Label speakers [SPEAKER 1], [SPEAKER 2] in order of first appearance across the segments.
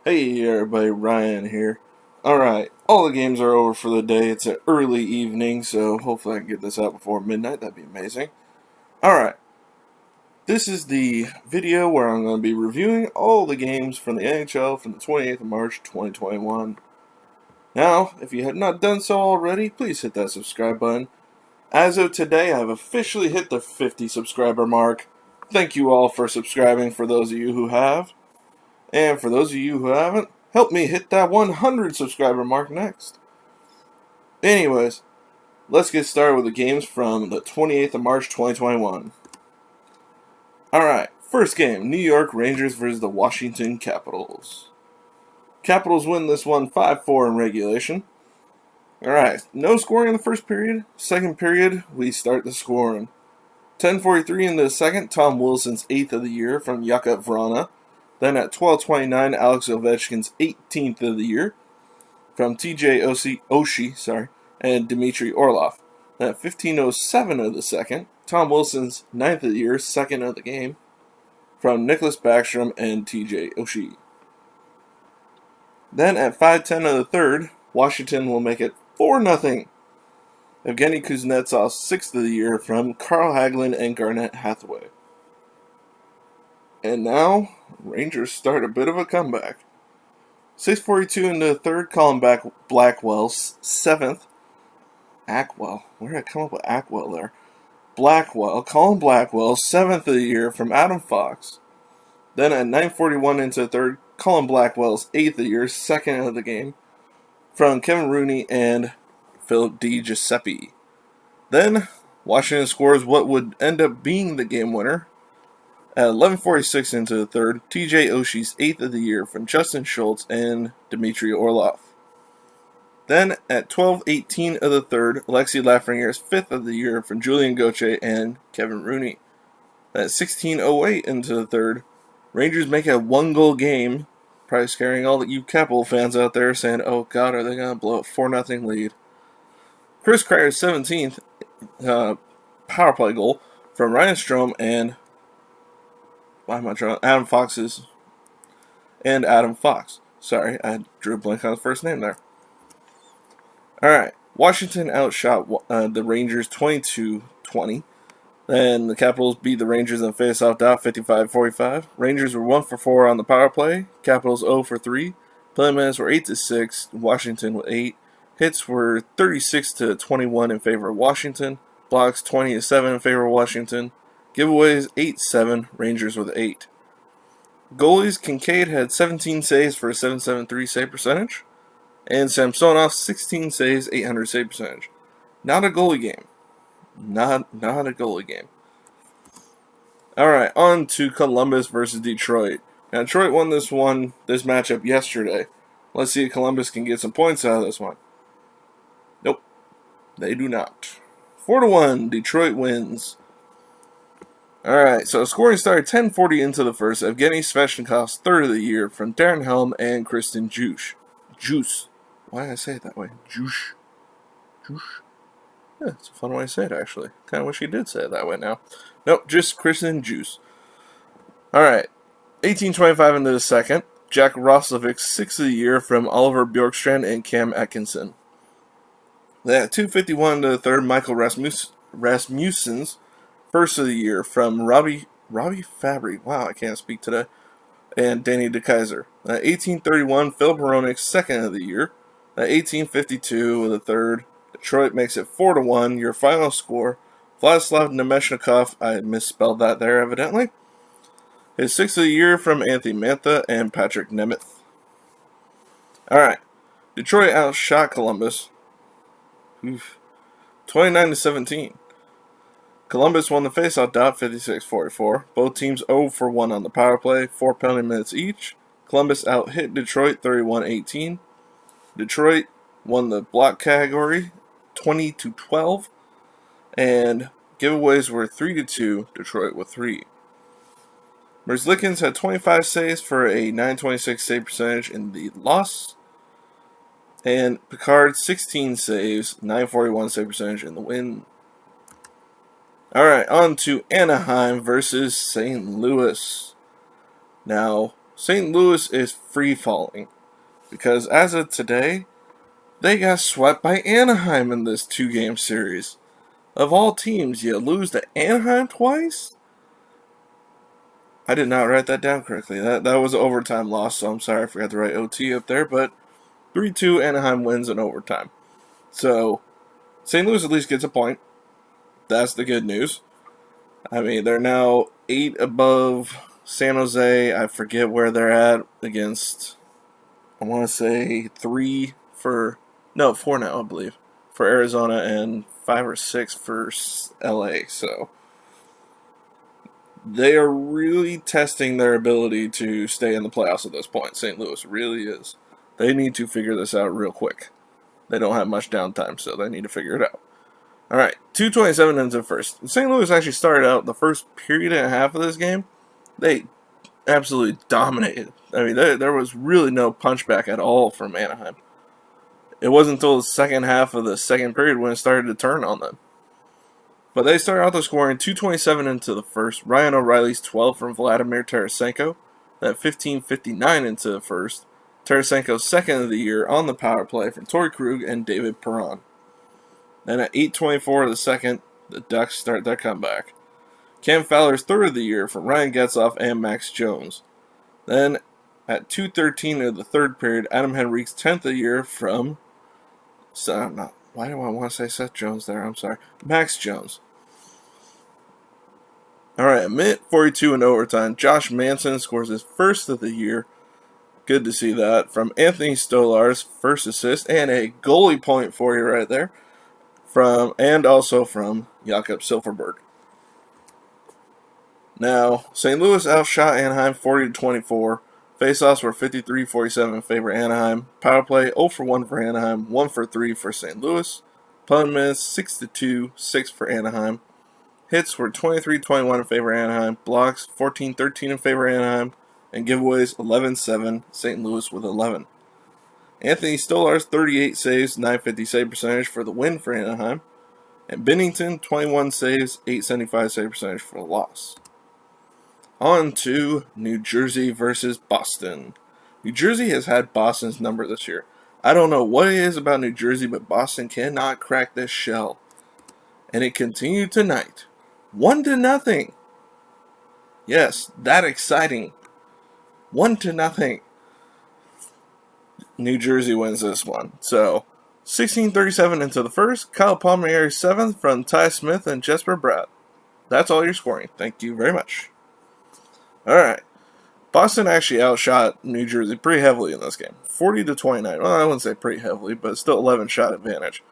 [SPEAKER 1] Hey everybody, Ryan here. Alright, all the games are over for the day. It's an early evening, so hopefully I can get this out before midnight. That'd be amazing. Alright, this is the video where I'm going to be reviewing all the games from the NHL from the 28th of March 2021. Now, if you have not done so already, please hit that subscribe button. As of today, I've officially hit the 50 subscriber mark. Thank you all for subscribing for those of you who have. And for those of you who haven't, help me hit that 100 subscriber mark next. Anyways, let's get started with the games from the 28th of March 2021. Alright, first game, New York Rangers versus the Washington Capitals. Capitals win this one 5-4 in regulation. Alright, no scoring in the first period. Second period, we start the scoring. 10:43 in the second, Tom Wilson's 8th of the year from Jakub Vrana. Then at 12:29, Alex Ovechkin's 18th of the year from TJ Oshie and Dmitry Orlov. Then at 15:07 of the second, Tom Wilson's 9th of the year, second of the game, from Nicholas Backstrom and TJ Oshie. Then at 5:10 of the third, Washington will make it 4-0. Evgeny Kuznetsov's 6th of the year from Carl Hagelin and Garnett Hathaway. And now, Rangers start a bit of a comeback. 6:42 into the third, Colin Blackwell's 7th. Ackwell. Where did I come up with Ackwell there? Colin Blackwell, 7th of the year from Adam Fox. Then at 9:41 into the third, Colin Blackwell's 8th of the year, second of the game, from Kevin Rooney and Philip DiGiuseppe. Then, Washington scores what would end up being the game winner. At 11:46 into the third, TJ Oshie's 8th of the year from Justin Schultz and Dmitry Orlov. Then at 12:18 of the third, Alexi Lafreniere's 5th of the year from Julien Gauthier and Kevin Rooney. At 16:08 into the third, Rangers make a one-goal game, probably scaring all you Capital fans out there saying, oh god, are they going to blow a 4-0 lead? Chris Kreider's 17th power play goal from Ryan Strome and Adam Fox's and Adam Fox. Sorry, I drew a blank on the first name there. Alright, Washington outshot the Rangers 22-20. Then the Capitals beat the Rangers in face-off dot 55-45. Rangers were 1 for 4 on the power play. Capitals 0 for 3. Play minutes were 8-6. Washington with 8. Hits were 36-21 in favor of Washington. Blocks 20-7 in favor of Washington. Giveaways 8-7, Rangers with 8. Goalies, Kincaid had 17 saves for a .773 save percentage, and Samsonov 16 saves, 800 save percentage. Not a goalie game. Not a goalie game. Alright, on to Columbus versus Detroit. Now, Detroit won this matchup yesterday. Let's see if Columbus can get some points out of this one. Nope, they do not. 4-1, Detroit wins. Alright, so scoring started 10:40 into the first. Evgeny Svechnikov's 3rd of the year from Darren Helm and Kristen Juice. Why did I say it that way? Juice. Yeah, it's a fun way to say it, actually. Kind of wish he did say it that way now. Nope, just Kristen Juice. Alright, 18:25 into the second. Jack Roslovic's 6th of the year from Oliver Bjorkstrand and Cam Atkinson. Then at 2:51 into the third, Michael Rasmussen's 1st of the year from Robbie Fabry. Wow, I can't speak today. And Danny DeKaiser. At 18:31, Phil Baronik's 2nd of the year. At 18:52 with the third, Detroit makes it 4-1. Your final score, Vladislav Nemeshnikov. I misspelled that there evidently. His 6th of the year from Anthony Mantha and Patrick Nemeth. Alright, Detroit outshot Columbus 29-17. Columbus won the faceoff dot 56-44. Both teams 0 for 1 on the power play, 4 penalty minutes each. Columbus out-hit Detroit 31-18. Detroit won the block category 20-12. And giveaways were 3-2, Detroit with 3. Merzlikins had 25 saves for a .926 save percentage in the loss. And Picard 16 saves, .941 save percentage in the win. Alright, on to Anaheim versus St. Louis. Now, St. Louis is free falling because as of today, they got swept by Anaheim in this 2-game series. Of all teams, you lose to Anaheim twice? I did not write that down correctly. That was an overtime loss, so I'm sorry I forgot to write OT up there, but 3-2 Anaheim wins in overtime. So, St. Louis at least gets a point. That's the good news. I mean, they're now 8 above San Jose. I forget where they're at against, I want to say 4 now, I believe, for Arizona and 5 or 6 for LA. So, they are really testing their ability to stay in the playoffs at this point. St. Louis really is. They need to figure this out real quick. They don't have much downtime, so they need to figure it out. All right, 2:27 into first. St. Louis actually started out the first period and a half of this game. They absolutely dominated. I mean, there was really no punchback at all from Anaheim. It wasn't until the second half of the second period when it started to turn on them. But they started out the scoring 2:27 into the first. Ryan O'Reilly's 12 from Vladimir Tarasenko. Then 15:59 into the first. Tarasenko's second of the year on the power play from Torrey Krug and David Perron. Then at 8:24 of the second, the Ducks start their comeback. Cam Fowler's third of the year from Ryan Getzlaf and Max Jones. Then at 2:13 of the third period, Adam Henrique's 10th of the year from... why do I want to say Seth Jones there? I'm sorry. Max Jones. Alright, a minute 42 in overtime. Josh Manson scores his first of the year. Good to see that. From Anthony Stolar's first assist and a goalie point for you right there. And also from Jakob Silfverberg. Now, St. Louis outshot Anaheim 40-24. Faceoffs were 53-47 in favor of Anaheim. Power play 0 for 1 for Anaheim, 1 for 3 for St. Louis. Punt minutes 6-2, 6 for Anaheim. Hits were 23-21 in favor of Anaheim. Blocks 14-13 in favor of Anaheim. And giveaways 11-7, St. Louis with 11. Anthony Stolar's 38 saves, 950 save percentage for the win for Anaheim. And Binnington, 21 saves, 875 save percentage for the loss. On to New Jersey versus Boston. New Jersey has had Boston's number this year. I don't know what it is about New Jersey, but Boston cannot crack this shell. And it continued tonight. 1-0. Yes, that exciting. 1-0. New Jersey wins this one. So, 16:37 into the first. Kyle Palmieri's 7th from Ty Smith and Jesper Bratt. That's all you're scoring. Thank you very much. Alright. Boston actually outshot New Jersey pretty heavily in this game. 40-29. Well, I wouldn't say pretty heavily, but still 11 shot advantage.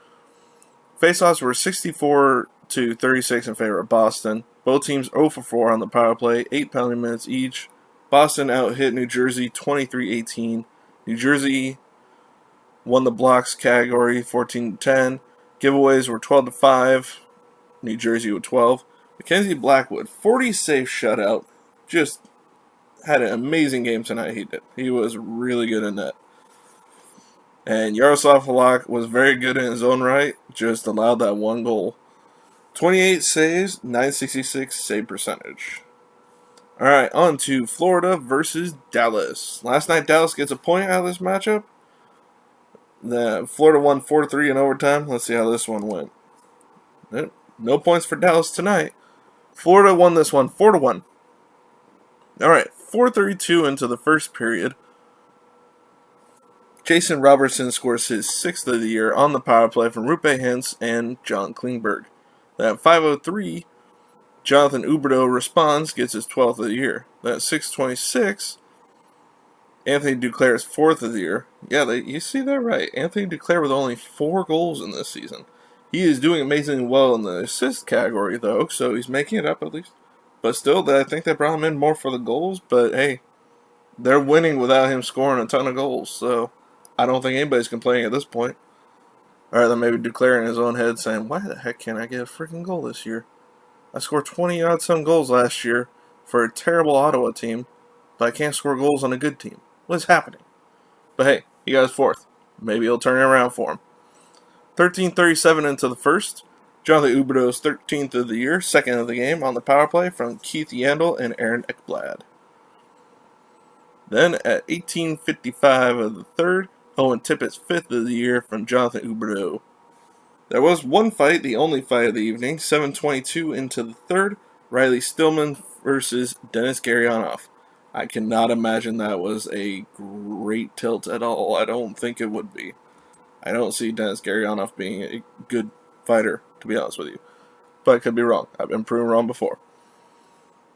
[SPEAKER 1] Faceoffs were 64-36 in favor of Boston. Both teams 0 for 4 on the power play, 8 penalty minutes each. Boston out-hit New Jersey 23-18. New Jersey won the blocks category 14-10. Giveaways were 12-5. New Jersey with 12. Mackenzie Blackwood, 40 save shutout. Just had an amazing game tonight. He did. He was really good in that. And Yaroslav Halak was very good in his own right. Just allowed that one goal. 28 saves, 966 save percentage. Alright, on to Florida versus Dallas. Last night, Dallas gets a point out of this matchup. Florida won 4-3 in overtime. Let's see how this one went. No points for Dallas tonight. Florida won this one 4-1. Alright, 4:32 into the first period. Jason Robertson scores his 6th of the year on the power play from Rupe Hintz and John Klingberg. Then at 5:03, Jonathan Huberdeau responds, gets his 12th of the year. Then at 6:26, Anthony Duclair's 4th of the year. Yeah, you see that right. Anthony Duclair with only 4 goals in this season. He is doing amazingly well in the assist category, though, so he's making it up at least. But still, I think they brought him in more for the goals, but hey, they're winning without him scoring a ton of goals, so I don't think anybody's complaining at this point. Or then maybe Duclair in his own head saying, why the heck can't I get a freaking goal this year? I scored 20-odd-some goals last year for a terrible Ottawa team, but I can't score goals on a good team. What's happening? But hey, he got his 4th. Maybe he'll turn it around for him. 13:37 into the first. Jonathan Huberdeau's 13th of the year, 2nd of the game on the power play from Keith Yandel and Aaron Ekblad. Then at 18:55 of the third, Owen Tippett's 5th of the year from Jonathan Huberdeau. There was one fight, the only fight of the evening, 7:22 into the third, Riley Stillman versus Denis Gurianov. I cannot imagine that was a great tilt at all. I don't think it would be. I don't see Denis Gurianov being a good fighter, to be honest with you. But I could be wrong. I've been proven wrong before.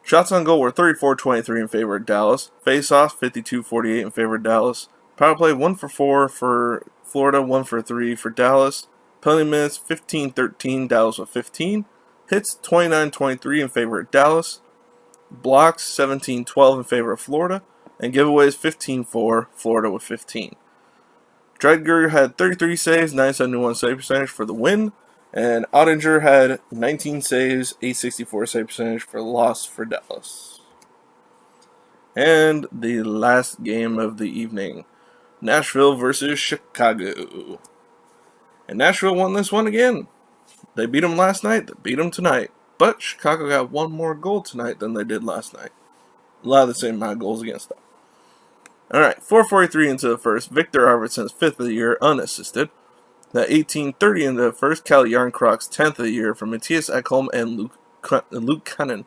[SPEAKER 1] Shots on goal were 34-23 in favor of Dallas. Face-offs 52-48 in favor of Dallas. Power play 1 for 4 for Florida, 1 for 3 for Dallas. Penalty minutes 15-13, Dallas with 15. Hits 29-23 in favor of Dallas. Blocks 17-12 in favor of Florida. And giveaways 15-4, Florida with 15. Dredger had 33 saves, 971 save percentage for the win. And Ottinger had 19 saves, 864 save percentage for the loss for Dallas. And the last game of the evening, Nashville versus Chicago. And Nashville won this one again. They beat them last night, they beat them tonight. But Chicago got one more goal tonight than they did last night. A lot of the same amount of goals against them. Alright, 4:43 into the first, Victor Arvidsson's 5th of the year, unassisted. At 18:30 into the first, Cal Yarncrocs 10th of the year from Matthias Ekholm and Luke Cunnin.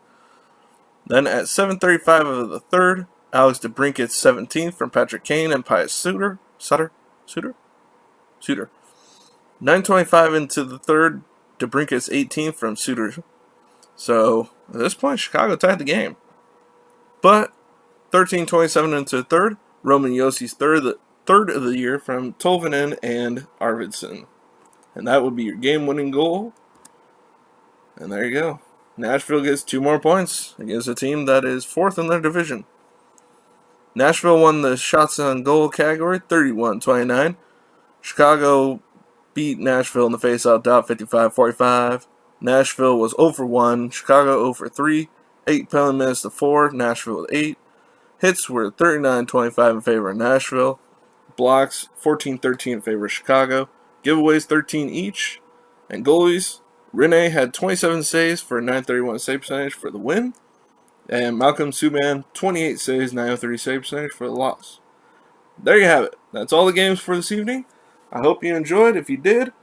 [SPEAKER 1] Then at 7:35 of the third, Alex DeBrincat's 17th from Patrick Kane and Pius Suter. 9:25 into the third, DeBrincat's 18th from Suter. So at this point, Chicago tied the game. But 13:27 into the third, Roman Jossi's third of the year from Tolvanen and Arvidsson. And that would be your game-winning goal. And there you go. Nashville gets 2 more points against a team that is 4th in their division. Nashville won the shots on goal category, 31-29. Chicago beat Nashville in the face-off dot, 55-45. Nashville was 0 for 1. Chicago 0 for 3. 8 penalty minutes to 4. Nashville with 8. Hits were 39-25 in favor of Nashville. Blocks 14-13 in favor of Chicago. Giveaways 13 each. And goalies, Rene had 27 saves for a 931 save percentage for the win. And Malcolm Subban, 28 saves, 903 save percentage for the loss. There you have it. That's all the games for this evening. I hope you enjoyed. If you did,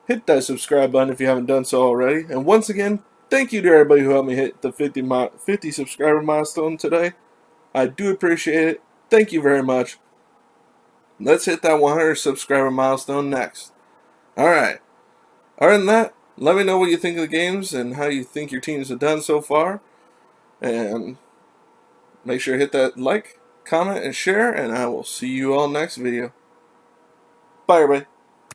[SPEAKER 1] hit that subscribe button if you haven't done so already. And once again, thank you to everybody who helped me hit the 50 subscriber milestone today. I do appreciate it. Thank you very much. Let's hit that 100 subscriber milestone next. Alright. Other than that, let me know what you think of the games and how you think your teams have done so far. And make sure to hit that like, comment, and share. And I will see you all next video. Bye, everybody.